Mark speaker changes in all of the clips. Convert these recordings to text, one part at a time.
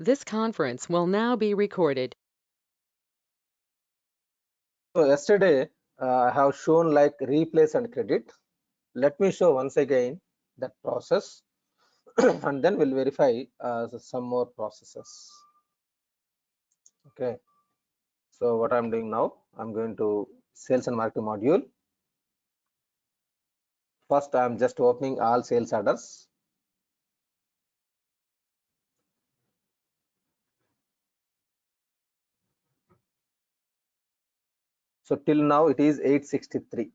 Speaker 1: This conference will now be recorded.
Speaker 2: So yesterday I have shown like replace and credit. Let me show once again that process and then we'll verify some more processes. Okay. So what I'm doing now, I'm going to sales and marketing module. First, I'm just opening all sales orders. So till now it is 863.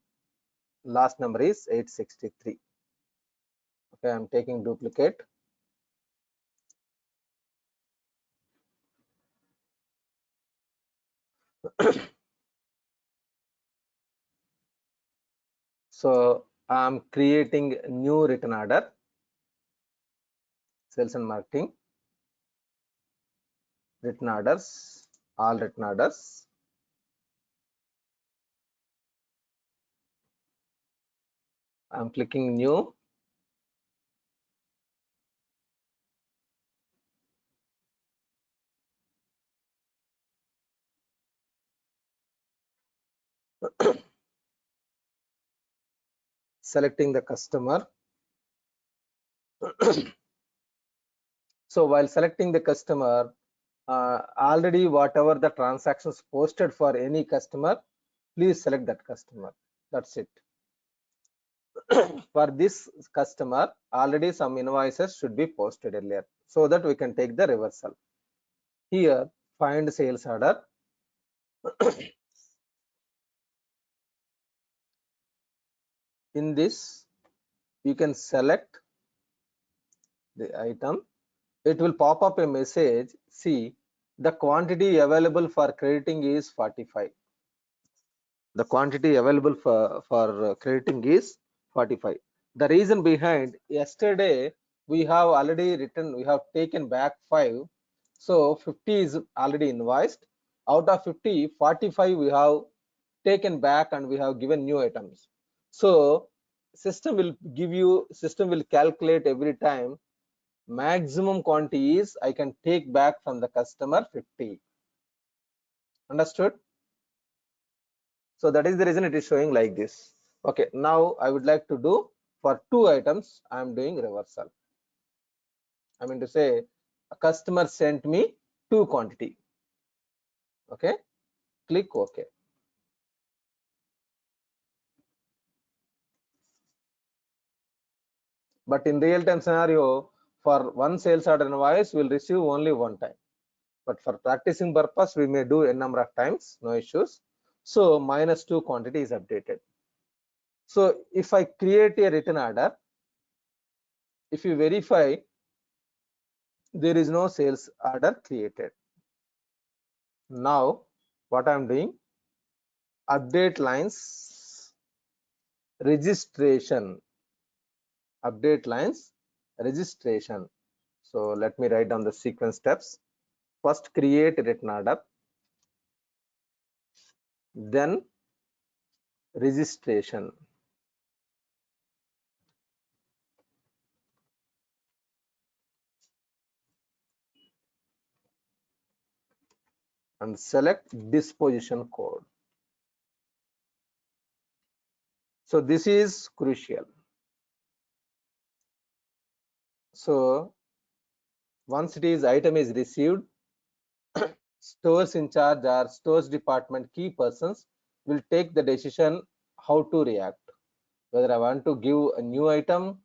Speaker 2: Last number is 863. Okay, I'm taking duplicate. So I'm creating new written order, sales and marketing, written orders, all written orders. I'm clicking new. Selecting the customer. So while selecting the customer, already whatever the transactions posted for any customer, please select that customer. That's it. For this customer, already some invoices should be posted earlier so that we can take the reversal. Here, find sales order. In this, you can select the item. It will pop up a message. See, the quantity available for crediting is 45. The quantity available for crediting is 45. The reason behind, yesterday we have already written, we have taken back 5, so 50 is already invoiced. Out of 50, 45 we have taken back and we have given new items. So system will calculate every time maximum quantity is I can take back from the customer 50. Understood? So that is the reason it is showing like this. Okay, now I would like to do for 2 items, I am doing reversal. I mean to say a customer sent me 2 quantity. Okay, click OK. But in real time scenario, for one sales order invoice, we'll receive only one time. But for practicing purpose, we may do n number of times, no issues. So -2 quantity is updated. So if I create a written order, if you verify, there is no sales order created. Now what I'm doing, update lines registration, update lines registration. So let me write down the sequence steps. First create written order, then registration, and select disposition code. So this is crucial. So once it is item is received, stores in charge or stores department key persons will take the decision how to react, whether I want to give a new item,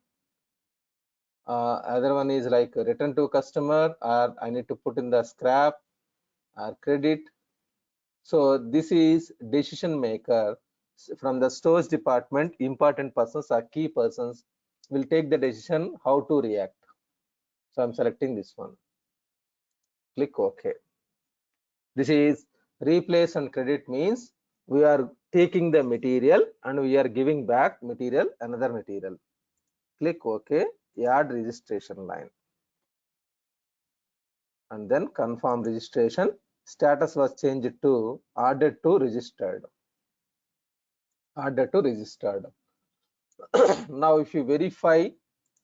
Speaker 2: other one is like return to customer, or I need to put in the scrap or credit. So this is decision maker from the stores department. Important persons or key persons will take the decision how to react. So I'm selecting this one. Click OK. This is replace and credit, means we are taking the material and we are giving back material, another material. Click OK. Add registration line and then confirm registration. Status was changed to added to registered. Added to registered. Now if you verify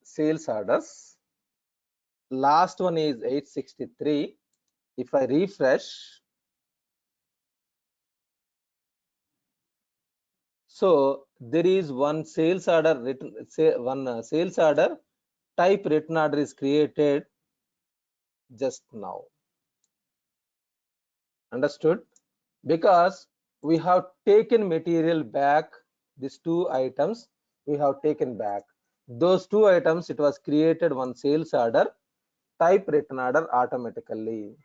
Speaker 2: sales orders, last one is 863. If I refresh, so there is one sales order written, say one sales order type written order is created just now. Understood? Because we have taken material back, these two items we have taken back. Those two items, it was created one sales order type written order automatically.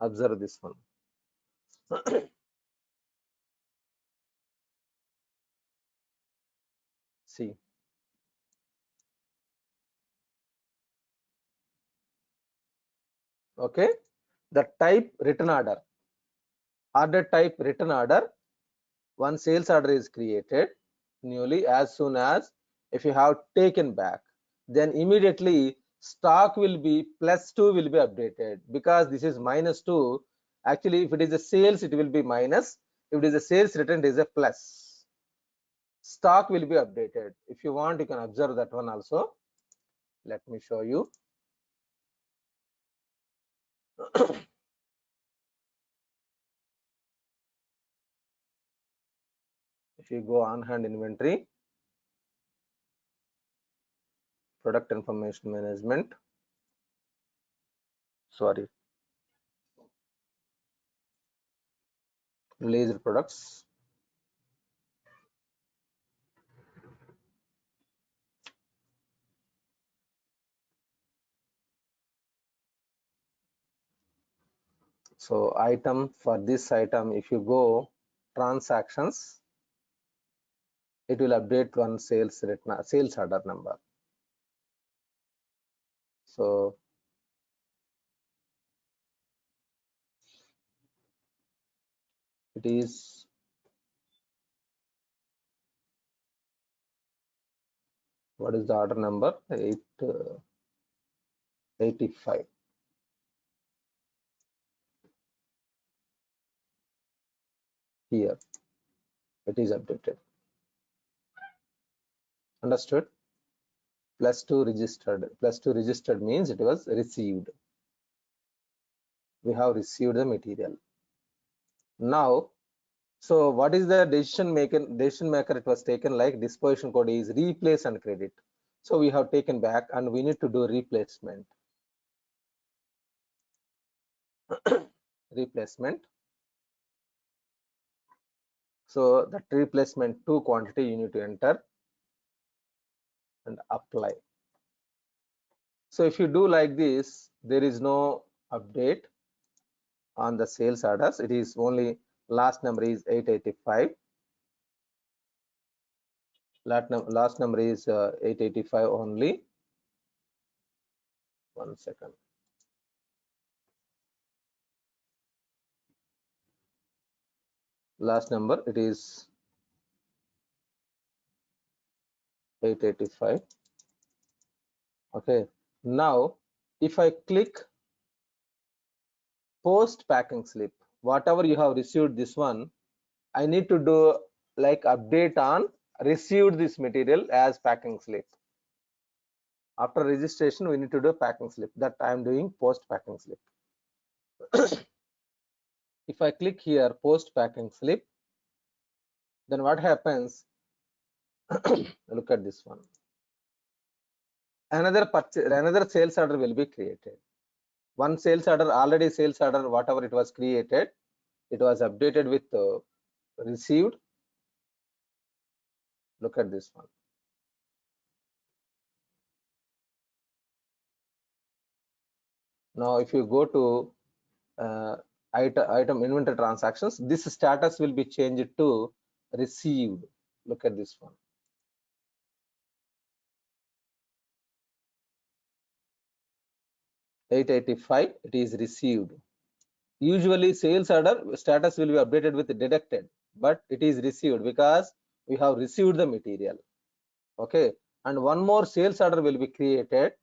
Speaker 2: Observe this one. See, okay, the type written order type written order, one sales order is created newly. As soon as if you have taken back, then immediately stock will be +2 will be updated, because this is -2. Actually, if it is a sales, it will be minus. If it is a sales written, it is a plus. Stock will be updated. If you want, you can observe that one also. Let me show you. If you go on hand inventory, product information management, sorry, released products, so item, for this item, if you go transactions, it will update one sales written sales order number. So it is what is the order number? 85. Here it is updated. Understood? +2 registered. +2 registered means it was received. We have received the material. Now, so what is the decision maker? Decision maker, it was taken like disposition code is replace and credit. So we have taken back and we need to do replacement. Replacement. So that replacement to quantity you need to enter and apply. So if you do like this, there is no update on the sales orders. It is only last number is 885. Last number is 885 only. 1 second. Last number, it is 885. Okay. Now, if I click post packing slip, whatever you have received this one, I need to do like update on received this material as packing slip. After registration, we need to do packing slip. That I am doing post packing slip. If I click here post packing slip, then what happens? Look at this one. Another sales order will be created. One sales order, already sales order, whatever it was created, it was updated with received. Look at this one. Now, if you go to item inventory transactions, this status will be changed to received. Look at this one. $885, it is received. Usually sales order status will be updated with deducted, but it is received because we have received the material. Okay, and one more sales order will be created.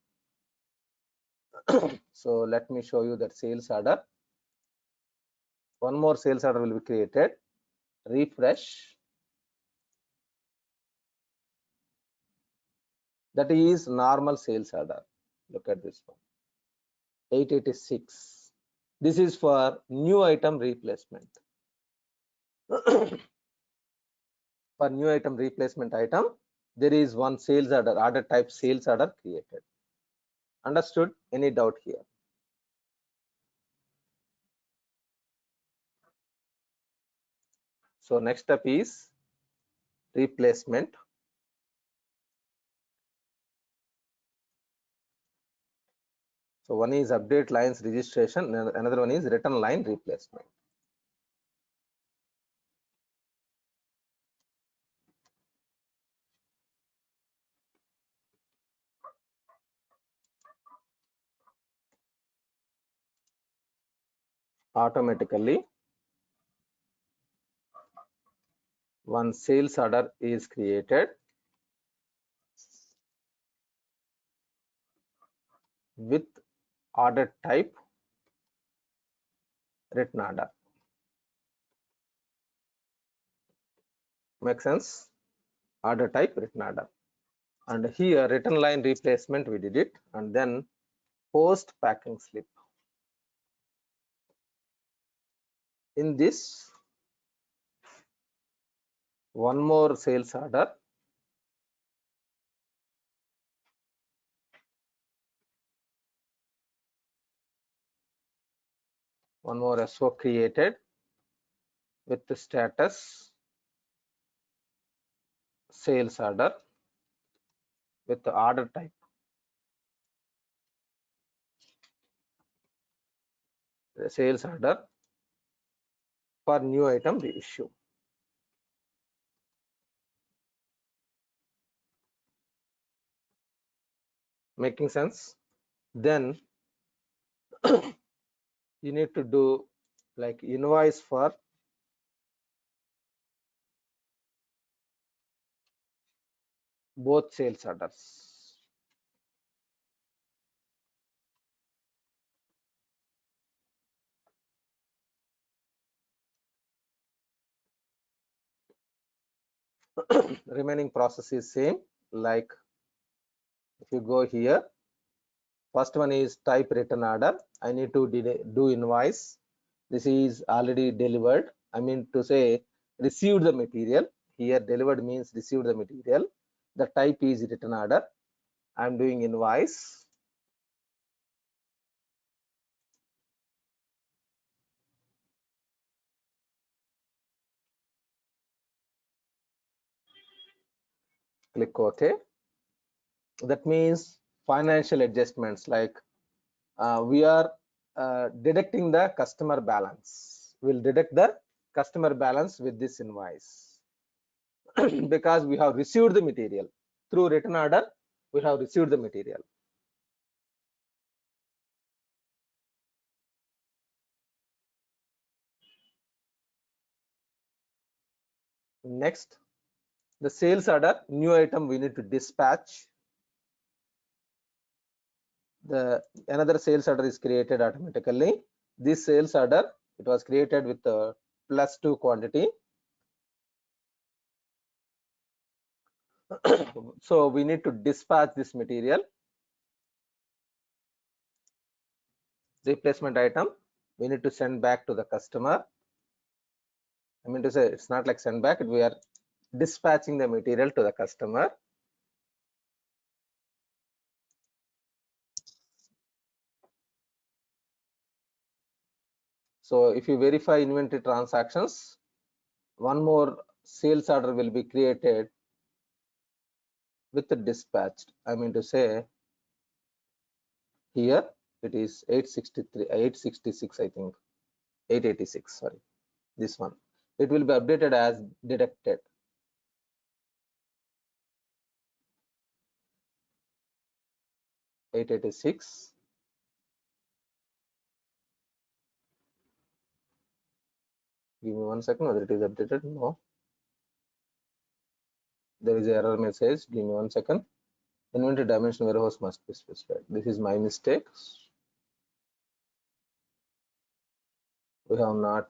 Speaker 2: So let me show you that sales order. One more sales order will be created. Refresh. That is normal sales order. Look at this one, 886. This is for new item replacement. For new item replacement item, there is one sales order type sales order created. Understood? Any doubt here? So next step is replacement. So one is update lines registration, another one is return line replacement. Automatically one sales order is created with order type written order. Make sense? Order type written order. And here return line replacement we did it, and then post packing slip. In this, one more sales order, one more SO created with the status sales order with the order type. The sales order for new item reissue. Making sense? Then you need to do like invoice for both sales orders. Remaining process is same. Like if you go here, first one is type return order. I need to do invoice. This is already delivered. I mean to say received the material. Here delivered means received the material. The type is return order. I'm doing invoice. Click OK. That means financial adjustments, like we are deducting the customer balance. We'll deduct the customer balance with this invoice because we have received the material through written order. We have received the material. Next, the sales order, new item we need to dispatch. The another sales order is created automatically. This sales order, it was created with the +2 quantity. So we need to dispatch this material. Replacement item, we need to send back to the customer. I mean to say, it's not like send back, we are dispatching the material to the customer. So if you verify inventory transactions, one more sales order will be created with the dispatched. I mean to say, here it is 863, 866, I think 886, sorry, this one. It will be updated as deducted. $886. Give me 1 second whether it is updated. No, there is an error message. Give me 1 second. Inventory dimension warehouse must be specified. This is my mistake. We have not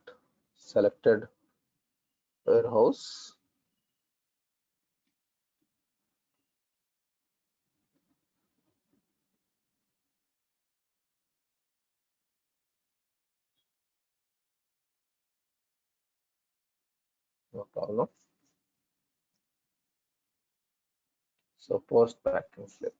Speaker 2: selected warehouse. No problem. So post packing slip.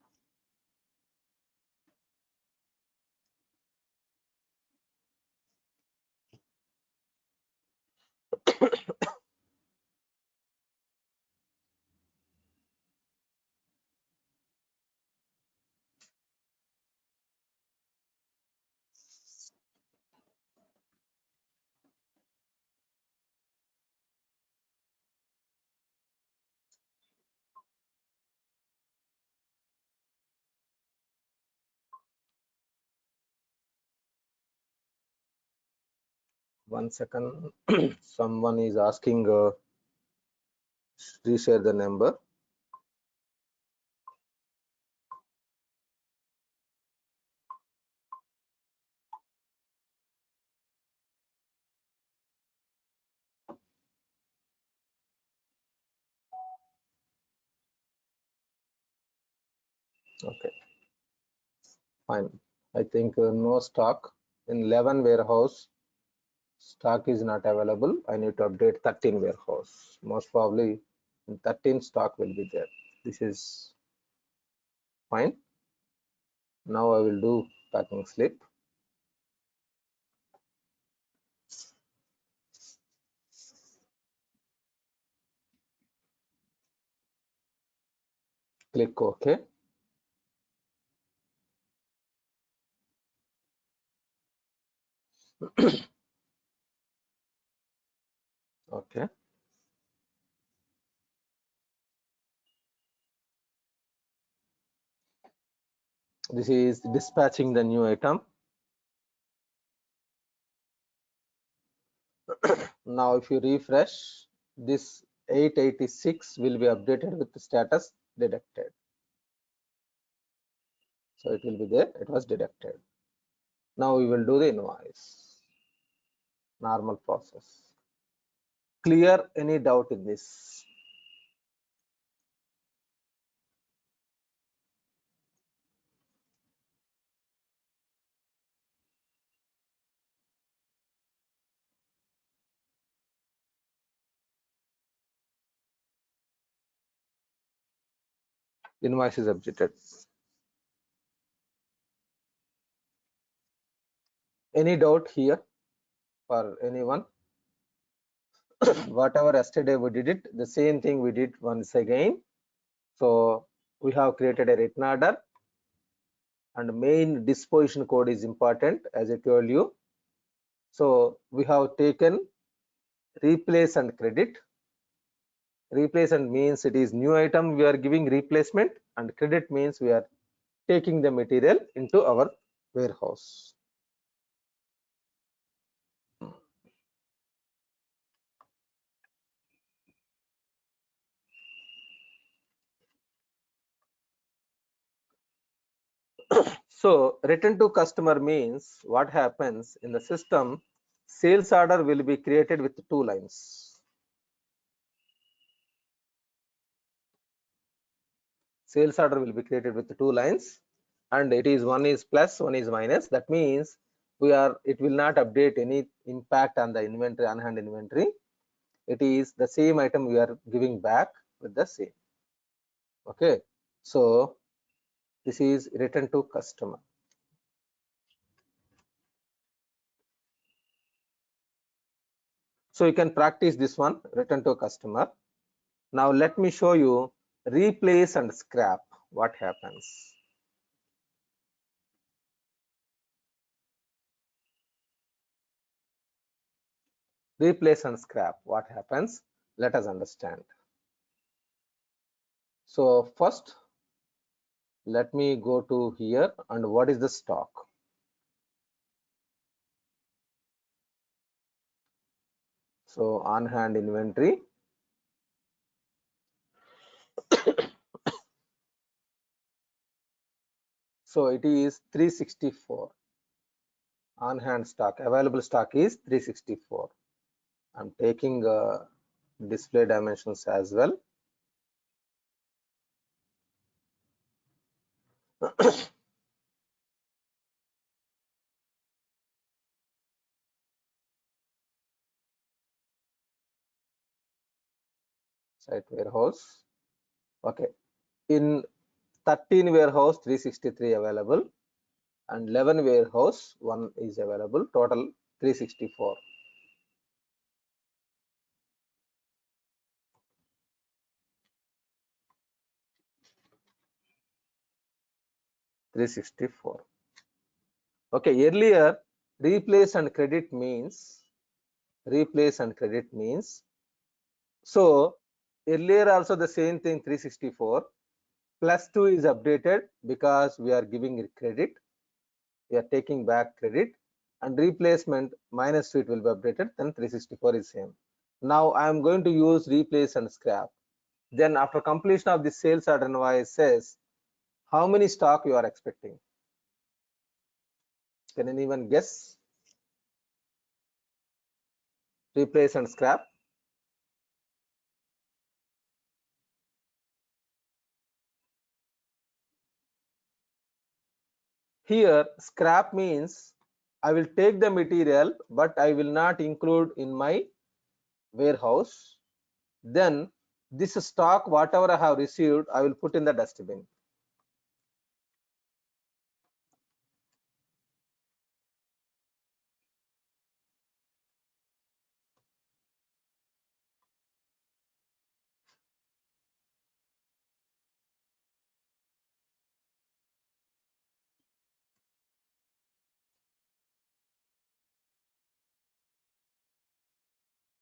Speaker 2: One second. Someone is asking, reshare the number. Okay, fine. I think no stock in 11 warehouse. Stock is not available. I need to update 13 warehouse. Most probably in 13 stock will be there. This is fine. Now I will do packing slip. Click OK. Okay. This is dispatching the new item. Now if you refresh, this 886 will be updated with the status detected. So it will be there. It was detected. Now we will do the invoice. Normal process. Clear any doubt in this? Invoice is updated. Any doubt here for anyone? Whatever yesterday we did it, the same thing we did once again. So we have created a written order, and main disposition code is important, as I told you. So we have taken replace and credit. Replace and means it is new item we are giving replacement, and credit means we are taking the material into our warehouse. So return to customer means what happens in the system, sales order will be created with 2 lines. Sales order will be created with 2 lines, and it is one is plus, one is minus. That means it will not update any impact on the inventory, on hand inventory. It is the same item we are giving back with the same. Okay, so this is return to customer. So you can practice this one, return to customer. Now let me show you replace and scrap. What happens? Replace and scrap. What happens? Let us understand. So first, let me go to here, and what is the stock? So on hand inventory. So it is 364. On hand stock, available stock is 364. I'm taking display dimensions as well. site warehouse. Okay, in 13 warehouse 363 available, and 11 warehouse 1 is available, total 364. Okay, earlier replace and credit means so earlier also the same thing, 364 plus 2 is updated because we are giving it credit, we are taking back credit, and replacement minus 2 it will be updated, then 364 is same. Now I am going to use replace and scrap. Then after completion of the sales order invoice says how many stock you are expecting. Can anyone guess? Replace and scrap. Here scrap means I will take the material but I will not include in my warehouse. Then this stock whatever I have received I will put in the dustbin.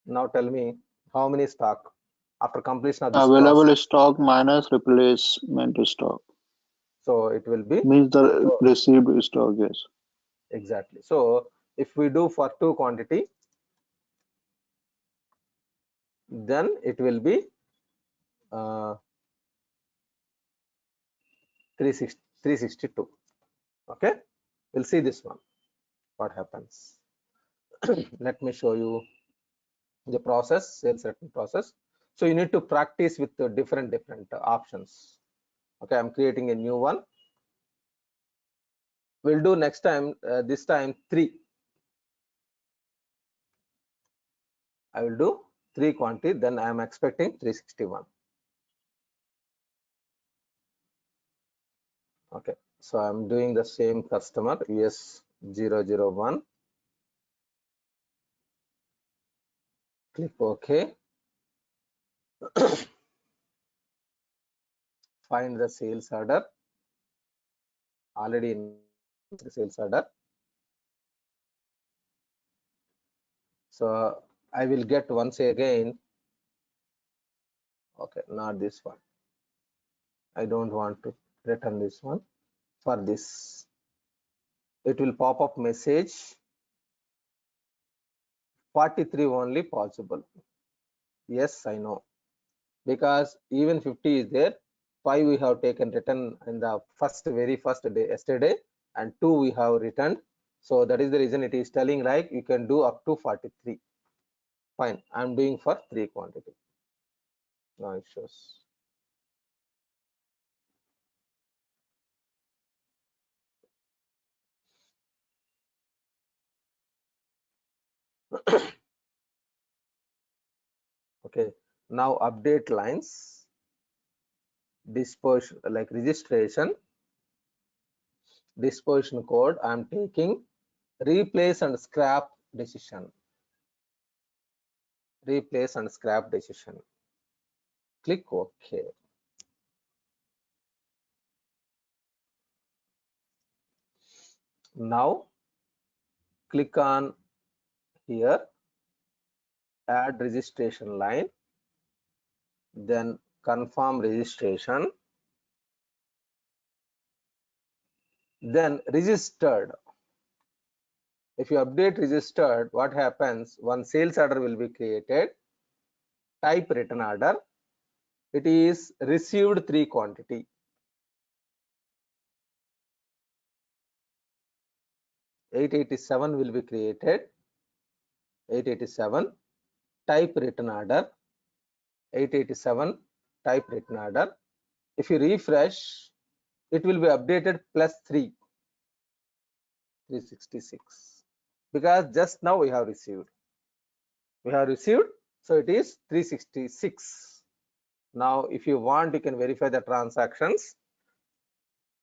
Speaker 2: Now tell me how many stock after completion of this
Speaker 3: Available
Speaker 2: process.
Speaker 3: stock minus replacement stock
Speaker 2: So it will be
Speaker 3: means the
Speaker 2: so
Speaker 3: received stock, yes.
Speaker 2: exactly. So if we do for 2 quantity, then it will be 362. Okay, we'll see this one what happens. Let me show you the process, sales written process. So you need to practice with the different options. Okay, I'm creating a new one. We'll do next time, this time 3. I will do 3 quantity, then I am expecting 361. Okay, so I'm doing the same customer US001. Click OK. Find the sales order. Already in the sales order. So I will get once again. Okay, not this one. I don't want to return this one. For this, it will pop up message 43 only possible. Yes, I know, because even 50 is there. 5 we have taken return in the very first day yesterday, and 2 we have returned. So that is the reason it is telling like you can do up to 43. Fine, I'm doing for 3 quantity. Now it shows. Okay, now update lines, disposition like registration, disposition code. I am taking replace and scrap decision. Replace and scrap decision. Click OK. Now click on here, add registration line, then confirm registration, then registered. If you update registered, what happens? One sales order will be created. Type return order. It is received 3 quantity. $887 will be created. 887. Type return order. 887. Type return order. If you refresh, it will be updated plus 3. 366. Because just now we have received. So it is 366. Now if you want, you can verify the transactions.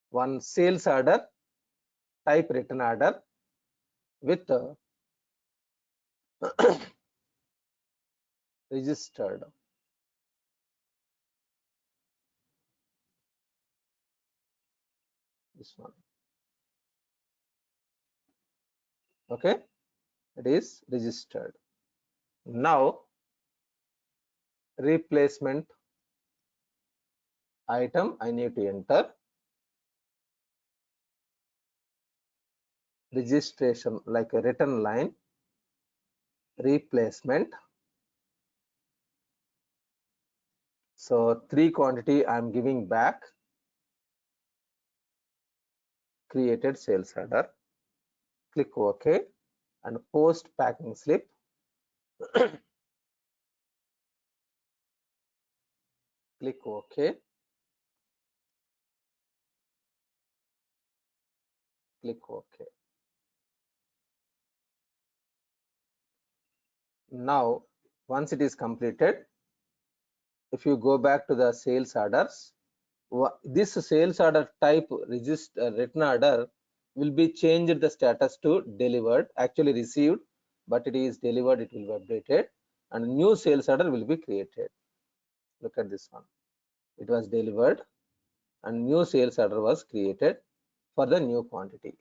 Speaker 2: One sales order, type return order with registered. This one. Okay, it is registered. Now replacement item, I need to enter registration like a return line, replacement. So 3 quantity I am giving back, created sales order. Click OK and post packing slip. Click OK. Click OK. Now once it is completed, if you go back to the sales orders, this sales order type written order will be changed the status to delivered, actually received, but it is delivered, it will be updated, and new sales order will be created. Look at this one, it was delivered and new sales order was created for the new quantity.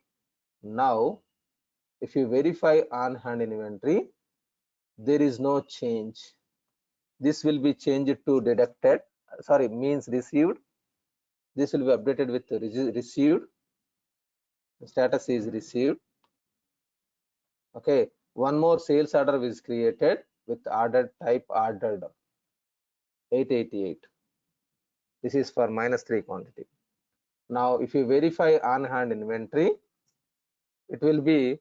Speaker 2: Now if you verify on hand inventory, there is no change. This will be changed to deducted, sorry, means received. This will be updated with received. The status is received. Okay, one more sales order is created with ordered type ordered 888. This is for -3 quantity. Now if you verify on hand inventory, it will be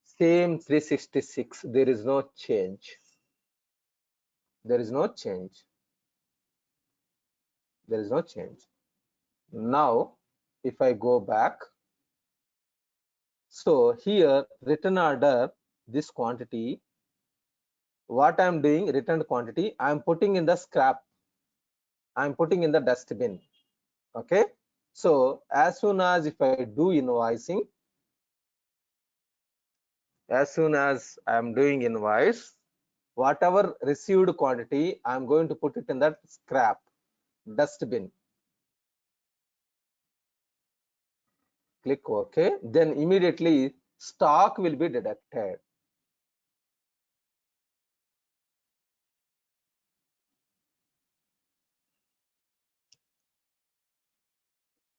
Speaker 2: same 366. There is no change. There is no change. There is no change. Now if I go back, so here return order, this quantity, what I am doing, returned quantity, I am putting in the scrap, I am putting in the dustbin. Okay, so as soon as if I do invoicing, as soon as I am doing invoice, whatever received quantity, I am going to put it in that scrap dustbin. Click OK, then immediately stock will be deducted.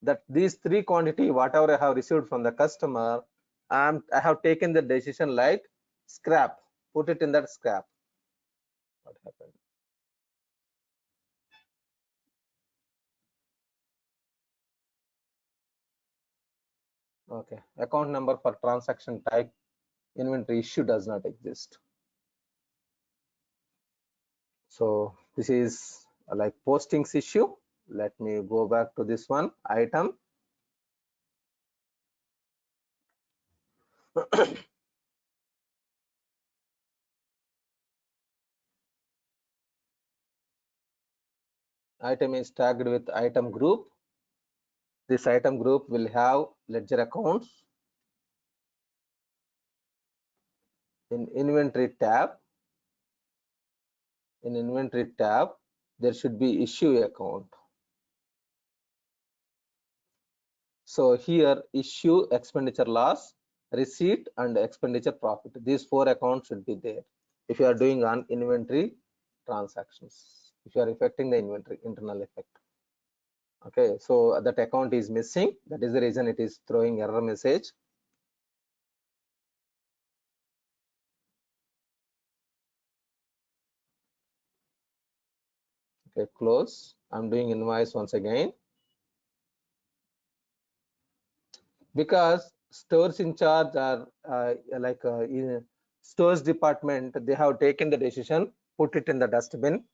Speaker 2: That these 3 quantity, whatever I have received from the customer, I have taken the decision like scrap, put it in that scrap. What happened? Okay, account number for transaction type inventory issue does not exist. So this is like postings issue. Let me go back to this one, item. Item is tagged with item group. This item group will have ledger accounts. In inventory tab, there should be issue account. So here issue, expenditure loss, receipt and expenditure profit. These 4 accounts should be there if you are doing on inventory transactions, if you are affecting the inventory internal effect. Okay, so that account is missing. That is the reason it is throwing error message. Okay, close. I'm doing invoice once again. Because stores in charge are in stores department, they have taken the decision, put it in the dustbin.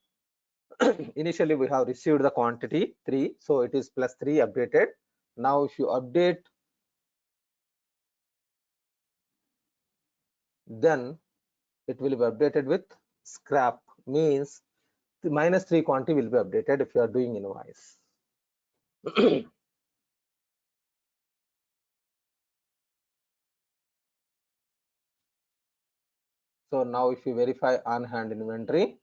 Speaker 2: Initially we have received the quantity 3, so it is +3 updated. Now if you update, then it will be updated with scrap, means the -3 quantity will be updated if you are doing invoice. So now if you verify on hand inventory,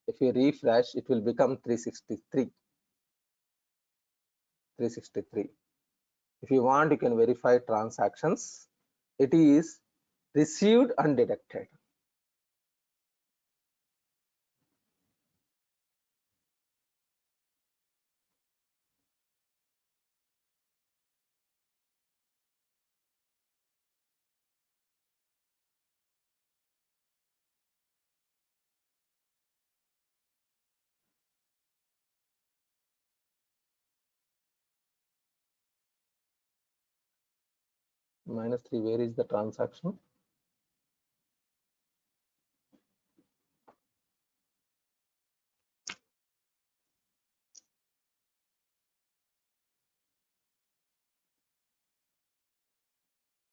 Speaker 2: if you refresh, it will become 363. If you want, you can verify transactions. It is received and deducted. -3, where is the transaction?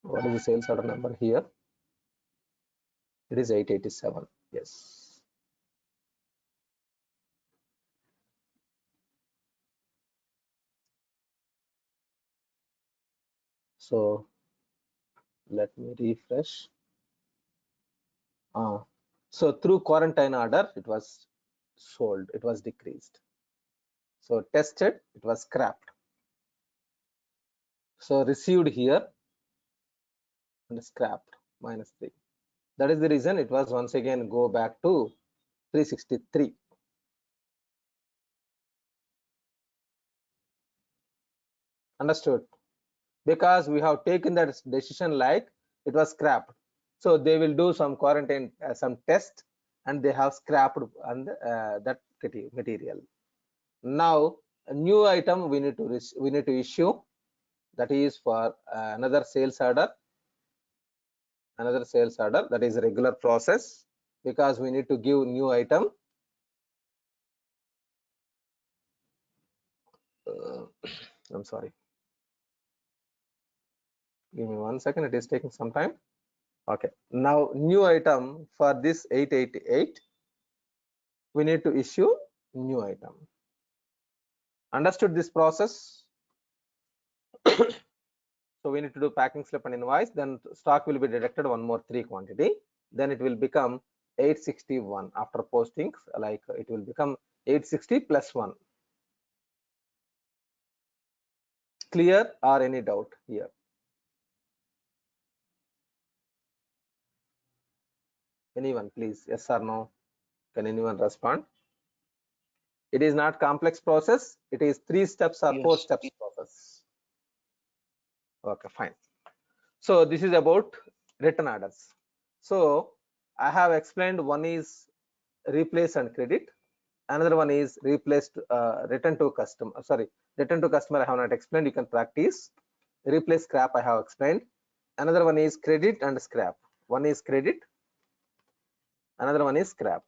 Speaker 2: What is the sales order number here? It is 887. Yes. So let me refresh. So through quarantine order, it was sold, it was decreased. So tested, it was scrapped. So received here and scrapped, -3. That is the reason it was once again go back to 363. Understood? Because we have taken that decision like it was scrapped. So they will do some quarantine, some test, and they have scrapped and that material. Now a new item we need to issue, that is for another sales order. That is a regular process, because we need to give new item. I'm sorry, give me 1 second, it is taking some time. Okay, now new item for this 888, we need to issue new item. Understood this process? So we need to do packing slip and invoice, then stock will be deducted one more 3 quantity, then it will become 861 after postings, like it will become 860 plus 1. Clear or any doubt here? Anyone, please? Yes or no? Can anyone respond? It is not complex process, it is 3 steps or 4 steps process. Okay, fine. So this is about written orders. So I have explained, one is replace and credit, another one is replaced, return to customer. Sorry, return to customer I have not explained, you can practice. Replace scrap I have explained. Another one is credit and scrap. One is credit, another one is scrap.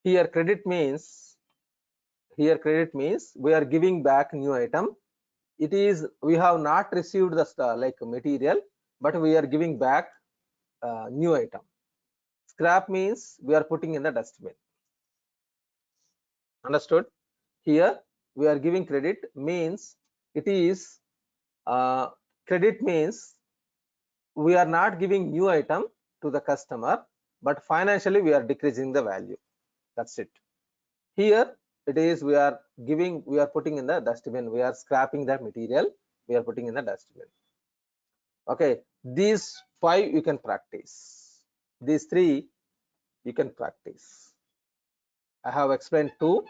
Speaker 2: Here credit means we are giving back new item. It is, we have not received the like material, but we are giving back new item. Scrap means we are putting in the dustbin. Understood? Here we are giving credit, means it is credit means we are not giving new item to the customer, but financially we are decreasing the value. That's it. Here it is, we are putting in the dustbin, we are scrapping that material, we are putting in the dustbin. Okay, these 5 you can practice, these 3 you can practice. I have explained 2.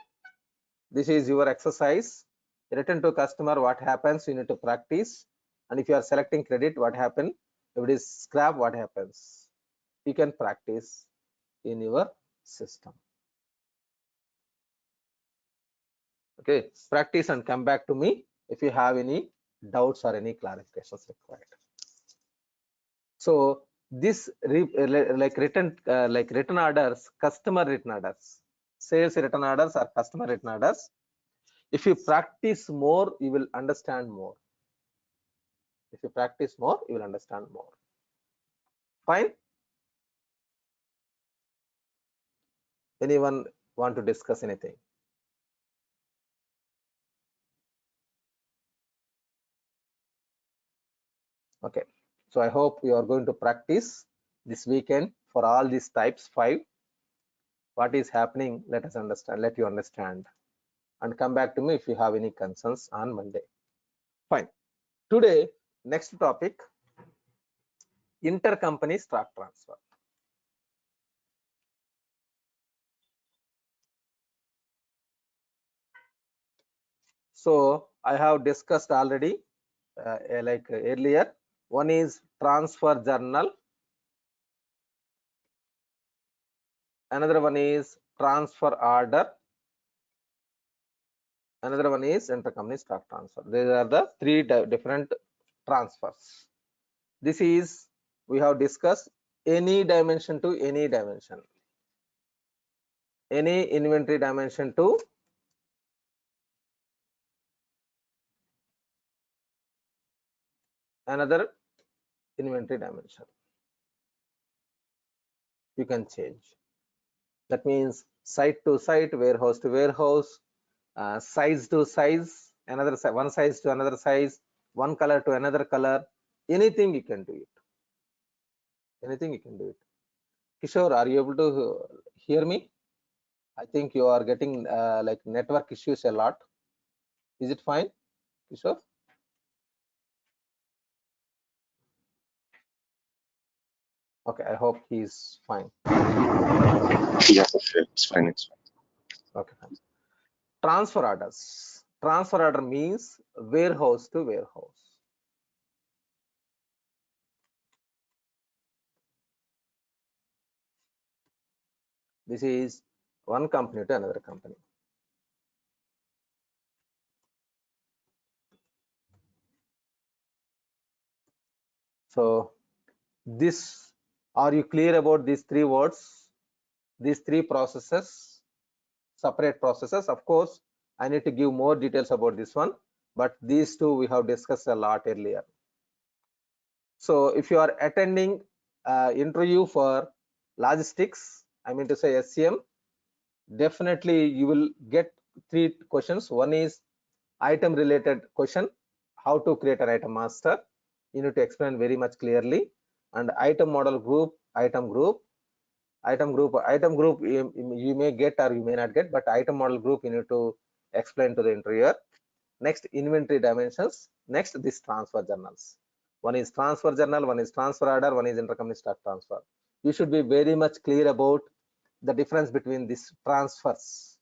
Speaker 2: This is your exercise. Return to customer, what happens, you need to practice. And if you are selecting credit, what happens? If it is scrap, what happens? You can practice in your system. Okay, practice and come back to me if you have any doubts or any clarifications required. So this like written orders, customer written orders, sales written orders or customer written orders, if you practice more, you will understand more. If you practice more, you will understand more. Fine. Anyone want to discuss anything? Okay, so I hope you are going to practice this weekend for all these types 5. What is happening, let you understand, and come back to me if you have any concerns on Monday. Fine. Today, next topic, intercompany stock transfer. So I have discussed already like earlier. One is transfer journal, another one is transfer order, another one is intercompany stock transfer. These are the 3 different transfers. This is, we have discussed, any dimension to any dimension, any inventory dimension to another inventory dimension. You can change. That means site to site, warehouse to warehouse, size to size, another one size to another size, one color to another color. Anything you can do it. Anything you can do it. Kishore, are you able to hear me? I think you are getting like network issues a lot. Is it fine, Kishore? Okay, I hope he's fine.
Speaker 4: Yeah, okay, it's fine. It's fine.
Speaker 2: Okay, fine. Transfer orders. Transfer order means warehouse to warehouse. This is one company to another company. So this, are you clear about these 3 words, these 3 processes, separate processes? Of course, I need to give more details about this one, but these 2 we have discussed a lot earlier. So if you are attending interview for logistics, I mean to say SCM, definitely you will get 3 questions. One is item related question, how to create an item master. You need to explain very much clearly. And item model group, item group, you may get or you may not get, but item model group you need to explain to the interviewer. Next, inventory dimensions. Next, this transfer journals. One is transfer journal, one is transfer order, one is intercompany stock transfer. You should be very much clear about the difference between these transfers.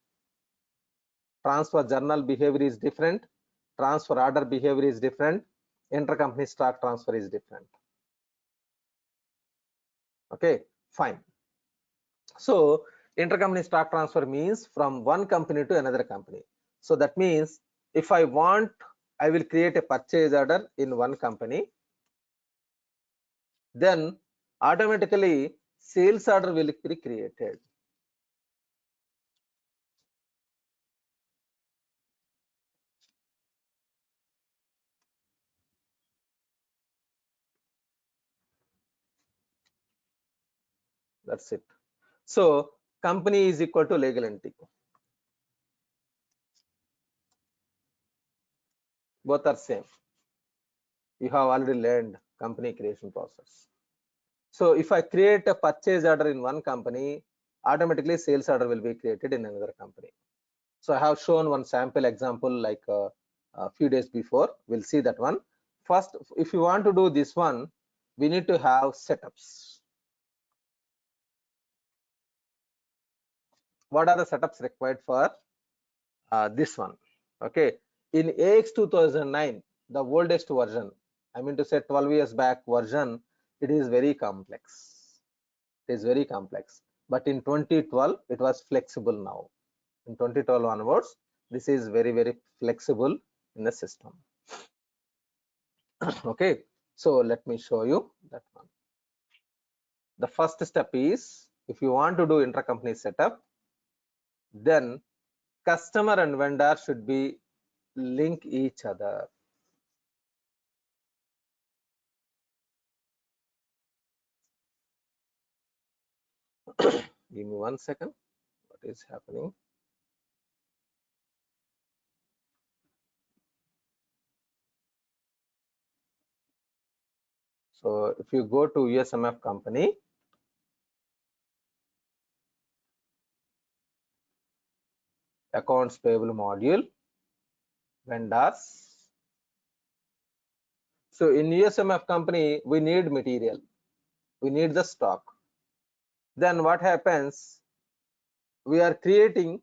Speaker 2: Transfer journal behavior is different, transfer order behavior is different, intercompany stock transfer is different. Okay, fine. So intercompany stock transfer means from one company to another company. So that means if I want, I will create a purchase order in one company, then automatically sales order will be created. That's it. So company is equal to legal entity. Both are same. You have already learned company creation process. So if I create a purchase order in one company, automatically sales order will be created in another company. So I have shown one sample example like a few days before. We'll see that one. First, if you want to do this one, we need to have setups. What are the setups required for this one? Okay, in AX 2009, the oldest version, I mean to say 12 years back version, it is very complex. It is very complex. But in 2012, it was flexible now. In 2012 onwards, this is very, very flexible in the system. Okay, so let me show you that one. The first step is, if you want to do intercompany setup, then customer and vendor should be link each other. Give me 1 second. what is happening? So if you go to USMF company, accounts payable module, vendors. So in USMF company, we need material, we need the stock. Then what happens? We are creating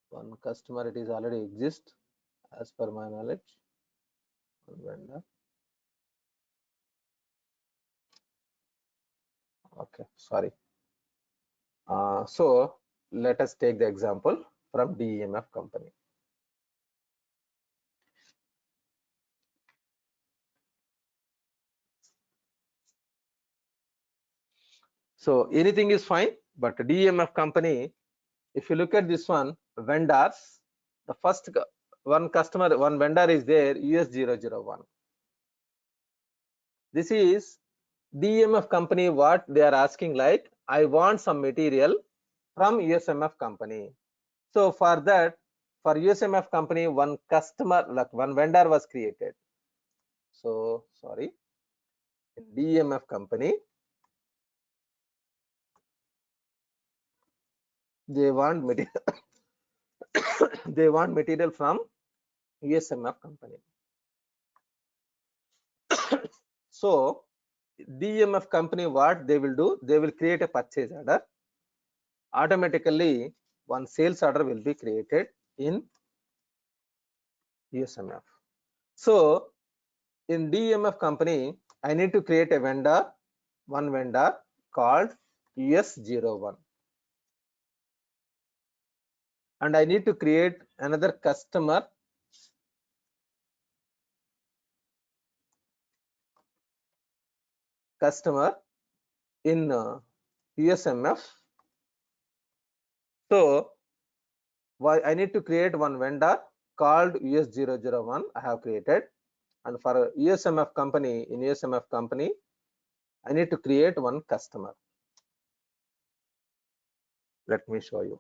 Speaker 2: one customer, it is already exist as per my knowledge. One vendor. Okay, sorry. So let us take the example from DEMF company. So anything is fine, but DEMF company, if you look at this one, vendors, the first one customer, one vendor is there, US001. This is DEMF company. What they are asking, like, I want some material from USMF company. So for that, for USMF company, one customer, like one vendor was created. So sorry, in DEMF company, they want material they want material from USMF company. So DEMF company, what they will do, they will create a purchase order. Automatically one sales order will be created in USMF. So in DEMF company, I need to create a vendor, one vendor called US01, and I need to create another customer in USMF. So why I need to create one vendor called US001 I have created, and for USMF company, in USMF company, I need to create one customer. Let me show you.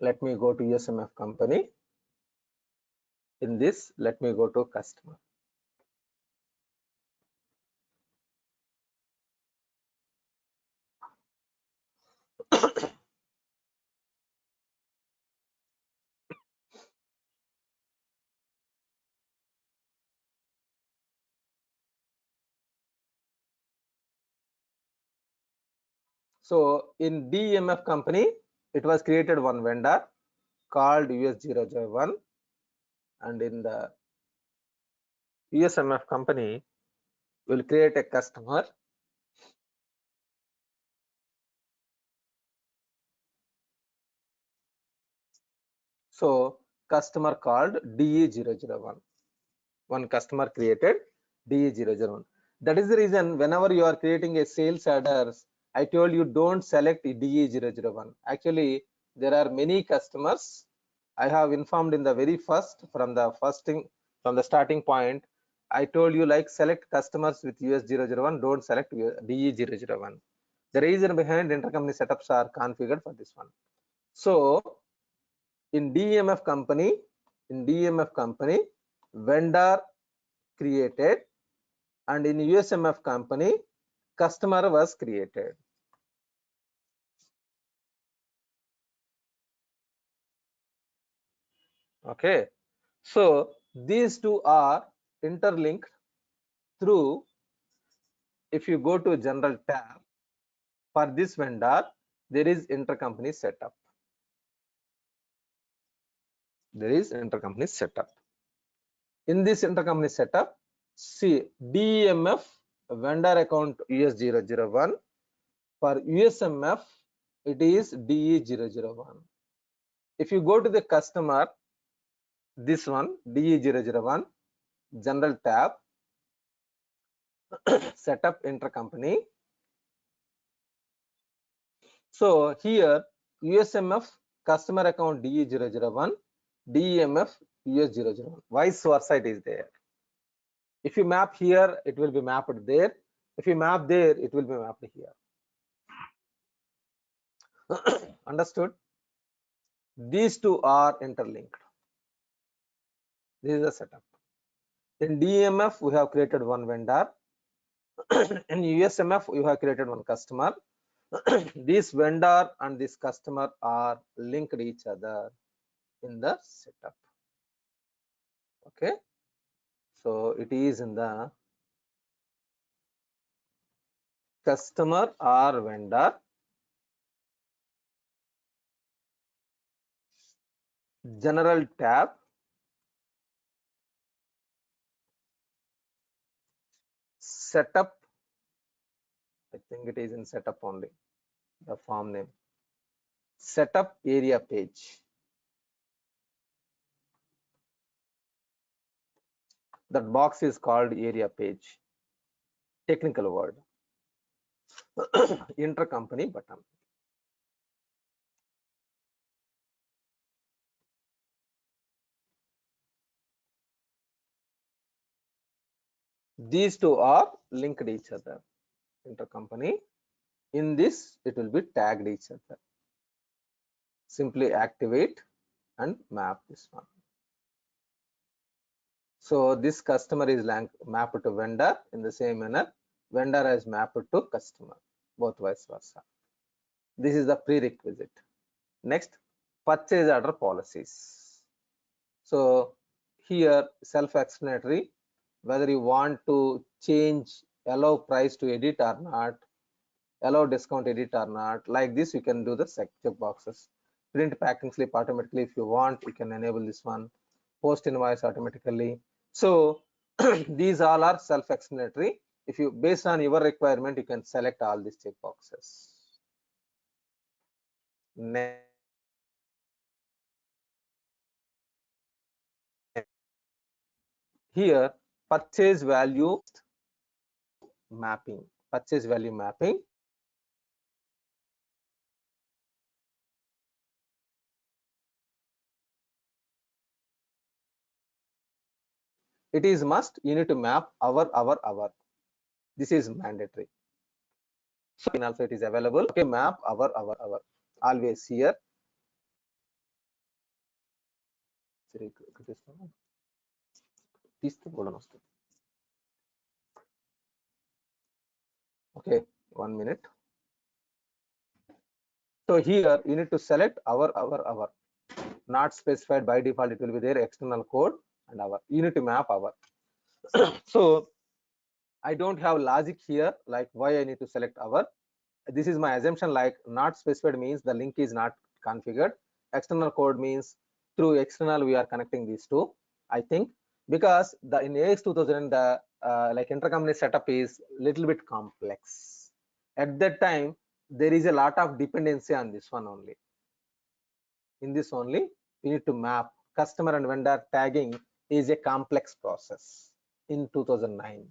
Speaker 2: Let me go to USMF company. In this, let me go to customer. So in DEMF company, it was created one vendor called US001, and in the USMF company, will create a customer. So customer called DE001. One customer created DE001. That is the reason whenever you are creating a sales orders, I told you don't select DE001. Actually, there are many customers. I have informed in the very first, from the starting point, I told you, like, select customers with US001, don't select DE001. The reason behind intercompany setups are configured for this one. So in DEMF company, vendor created, and in USMF company, customer was created. Okay, so these two are interlinked through, if you go to general tab, for this vendor, there is intercompany setup. There is intercompany setup. In this intercompany setup, see DEMF vendor account US001. For USMF, it is DE001. If you go to the customer, this one DE001, general tab, setup intercompany. So here USMF customer account DE001, DEMF US001, vice versa it is there. If you map here, it will be mapped there. If you map there, it will be mapped here. Understood? These two are interlinked. This is the setup. In DMF, we have created one vendor. In USMF, we have created one customer. This vendor and this customer are linked each other in the setup. Okay, so it is in the customer or vendor general tab, setup. I think it is in setup only, the form name, setup area page. That box is called area page, technical word. Intercompany button. These two are linked each other, intercompany. In this, it will be tagged each other. Simply activate and map this one. So this customer is mapped to vendor. In the same manner, vendor is mapped to customer, both vice versa. This is the prerequisite. Next, purchase order policies. So here, self-explanatory, whether you want to change, allow price to edit or not, allow discount edit or not, like this you can do the check boxes. Print packing slip automatically, if you want, you can enable this one. Post invoice automatically. So these all are self-explanatory. If you, based on your requirement, you can select all these check boxes. Next, here purchase value mapping. Purchase value mapping. It is must, you need to map hour. This is mandatory. So also it is available. Okay, map hour. Always here. Okay, 1 minute. So here you need to select hour. Not specified by default, it will be there, external code and hour. You need to map hour. So I don't have logic here, like why I need to select hour. This is my assumption, like not specified means the link is not configured. External code means through external we are connecting these two. I think because the in AX 2000 the like intercompany setup is little bit complex. At that time there is a lot of dependency on this one only. In this only we need to map. Customer and vendor tagging is a complex process in 2009.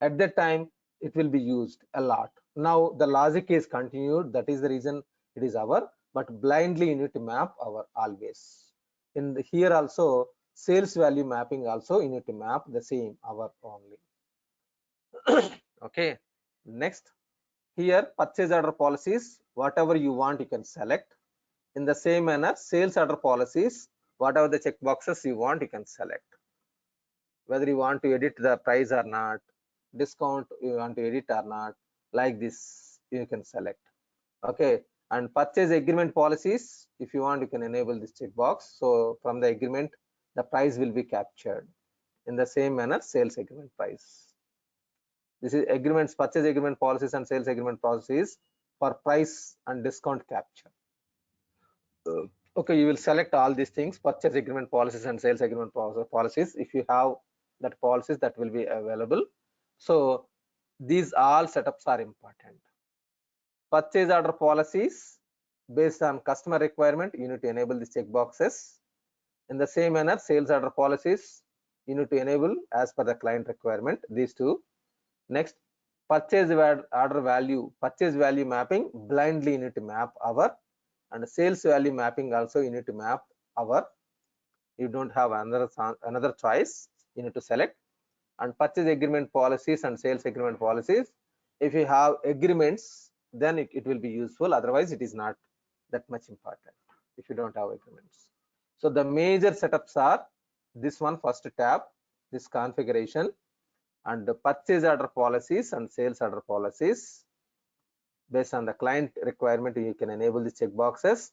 Speaker 2: At that time it will be used a lot. Now the logic is continued, that is the reason it is hour, but blindly you need to map hour always. In the, here also sales value mapping also you need to map the same hour only. Okay, next, here purchase order policies, whatever you want you can select. In the same manner, sales order policies, whatever the check boxes you want you can select. Whether you want to edit the price or not, discount you want to edit or not, like this you can select. Okay, and purchase agreement policies, if you want you can enable this checkbox. So from the agreement the price will be captured. In the same manner, sales agreement price. This is agreements, purchase agreement policies and sales agreement policies for price and discount capture. Okay, you will select all these things, purchase agreement policies and sales agreement policies. If you have that policies, that will be available. So these all setups are important. Purchase order policies, based on customer requirement, you need to enable these check boxes. In the same manner, sales order policies, you need to enable as per the client requirement, these two. Next, purchase order value, purchase value mapping, blindly you need to map hour, and sales value mapping also you need to map hour. You don't have another choice, you need to select. and purchase agreement policies and sales agreement policies. If you have agreements, then it will be useful. Otherwise, it is not that much important if you don't have agreements. So the major setups are this one, first tab, this configuration, and the purchase order policies and sales order policies. Based on the client requirement, you can enable the check boxes.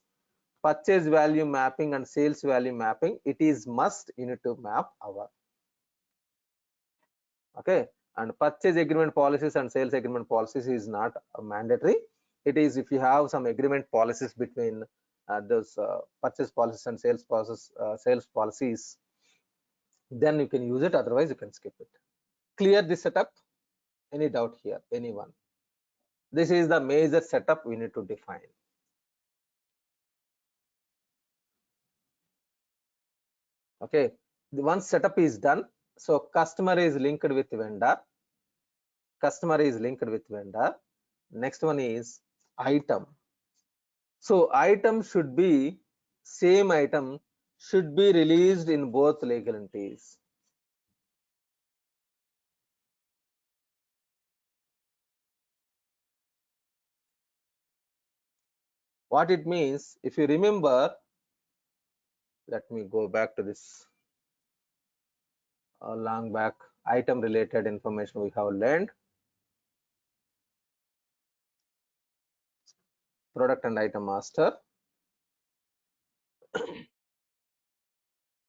Speaker 2: Purchase value mapping and sales value mapping, it is must, you need to map our. Okay, and purchase agreement policies and sales agreement policies is not mandatory. It is if you have some agreement policies between those purchase policies and sales policies, then you can use it. Otherwise, you can skip it. Clear the setup? Any doubt here? Anyone? This is the major setup we need to define. Okay, once setup is done, so customer is linked with vendor. Customer is linked with vendor. Next one is item. So item should be, same item should be released in both legal entities. What it means, if you remember, let me go back to this long back item related information we have learned. Product and item master.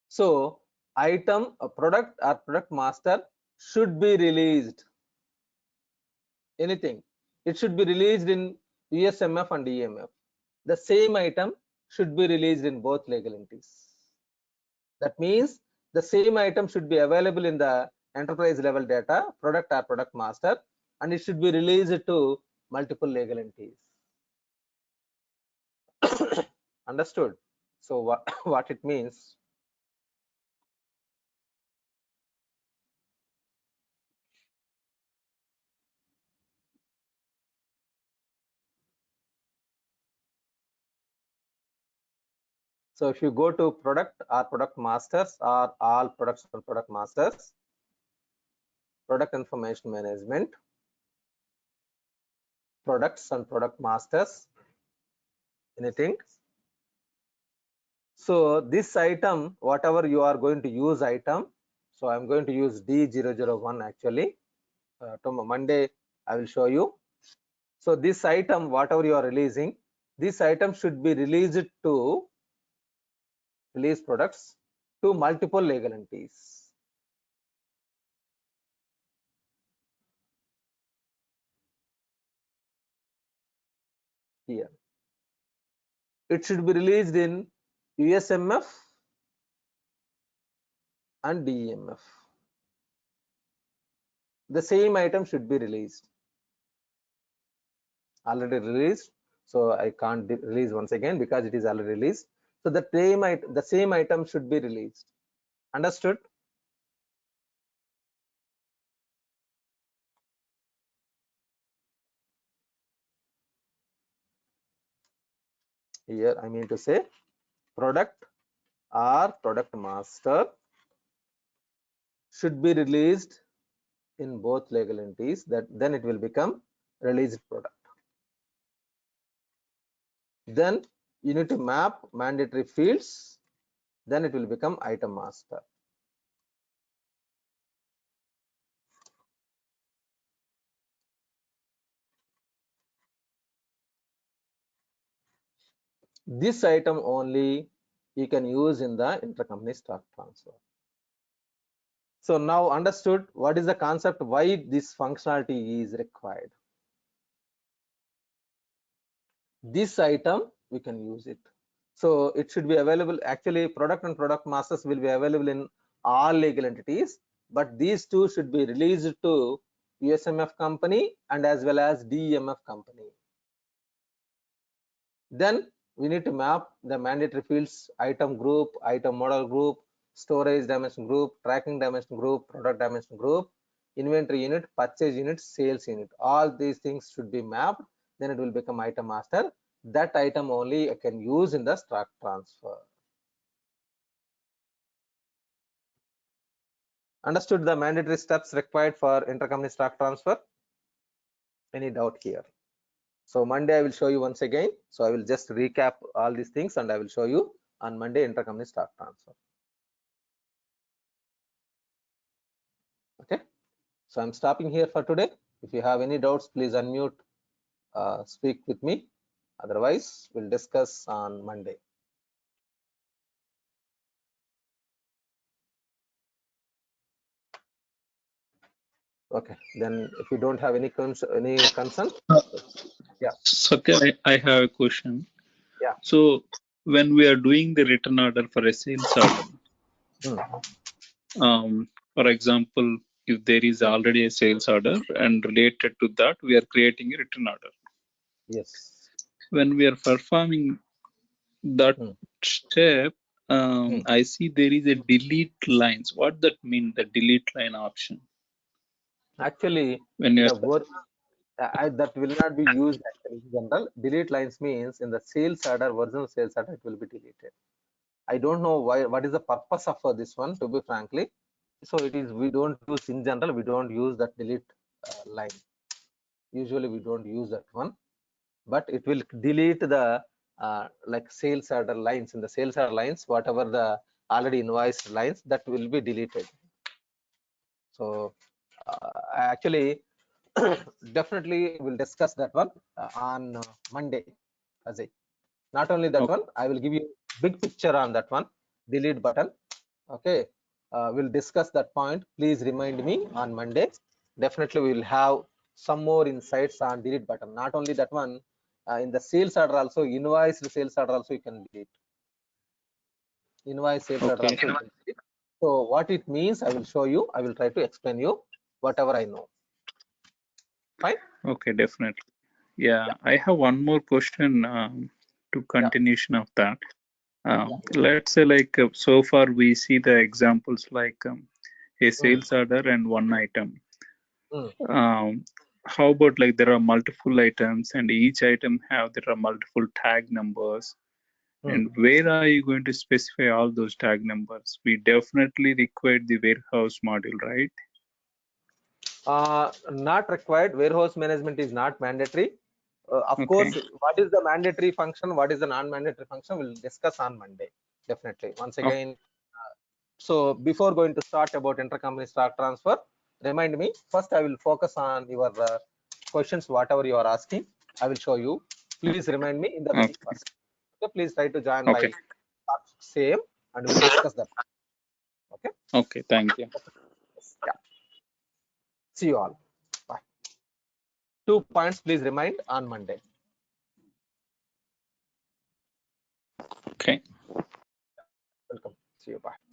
Speaker 2: So item, a product or product master should be released. Anything, it should be released in USMF and EMF. The same item should be released in both legal entities. That means the same item should be available in the enterprise level data, product or product master, and it should be released to multiple legal entities. Understood? So what it means? So if you go to product or product masters or all products and product masters, product information management, products and product masters, anything. So this item, whatever you are going to use item, so I'm going to use D001 actually. Tomorrow Monday I will show you. So this item, whatever you are releasing, this item should be released to release products to multiple legal entities. Here, it should be released in USMF and DEMF. The same item should be released. Already released, so I can't release once again because it is already released. So the same item should be released. Understood? Here I mean to say product or product master should be released in both legal entities, that then it will become released product. Then you need to map mandatory fields, then it will become item master. This item only you can use in the intercompany stock transfer. So now understood what is the concept, why this functionality is required. This item we can use it. So it should be available, actually product and product masters will be available in all legal entities, but these two should be released to USMF company and as well as DEMF company. Then we need to map the mandatory fields: item group, item model group, storage dimension group, tracking dimension group, product dimension group, inventory unit, purchase unit, sales unit. All these things should be mapped, then it will become item master. That item only I can use in the stock transfer. Understood the mandatory steps required for intercompany stock transfer? Any doubt here? So Monday I will show you once again. So I will just recap all these things and I will show you on Monday intercompany stock transfer. Okay. So I'm stopping here for today. If you have any doubts, please unmute, speak with me. Otherwise, we'll discuss on Monday. Okay. Then if you don't have any concern, yeah.
Speaker 5: So I have a question.
Speaker 2: Yeah.
Speaker 5: So when we are doing the return order for a sales order, for example, if there is already a sales order and related to that, we are creating a return order.
Speaker 2: Yes.
Speaker 5: When we are performing that step, I see there is a delete lines. What that mean? The delete line option.
Speaker 2: Actually,
Speaker 5: When you
Speaker 2: the word that will not be used actually in general. Delete lines means in the sales order, original sales order, it will be deleted. I don't know why. What is the purpose of this one? To be frankly, so it is. We don't use in general. We don't use that delete line. Usually, we don't use that one, but it will delete the like sales order lines in the sales order lines. Whatever the already invoiced lines, that will be deleted. So actually. Definitely we'll discuss that one on Monday, Ajay. Not only that one, I will give you big picture on that one, delete button. Okay, we'll discuss that point. Please remind me on Monday. Definitely we will have some more insights on delete button. Not only that one, in the sales order also, invoiced sales order also you can delete. Invoice sales order also you can delete. So what it means, I will show you. I will try to explain you whatever I know. Fine.
Speaker 5: Okay, definitely. Yeah, I have one more question to continuation of that. Let's say like so far we see the examples like a sales order and one item. How about like there are multiple items and each item there are multiple tag numbers, and where are you going to specify all those tag numbers? We definitely require the warehouse module, right?
Speaker 2: Not required. Warehouse management is not mandatory. Of
Speaker 5: Okay.
Speaker 2: course, what is the mandatory function? What is the non-mandatory function? We'll discuss on Monday. Definitely. Once again, so before going to start about intercompany stock transfer, remind me first. I will focus on your questions, whatever you are asking. I will show you. Please remind me in the meeting first. Okay, please try to join by same, and we'll discuss that. Okay.
Speaker 5: Okay. Thank you.
Speaker 2: Yeah. See you all. Bye. 2 points, please remind on Monday.
Speaker 5: Okay.
Speaker 2: Welcome. See you. Bye.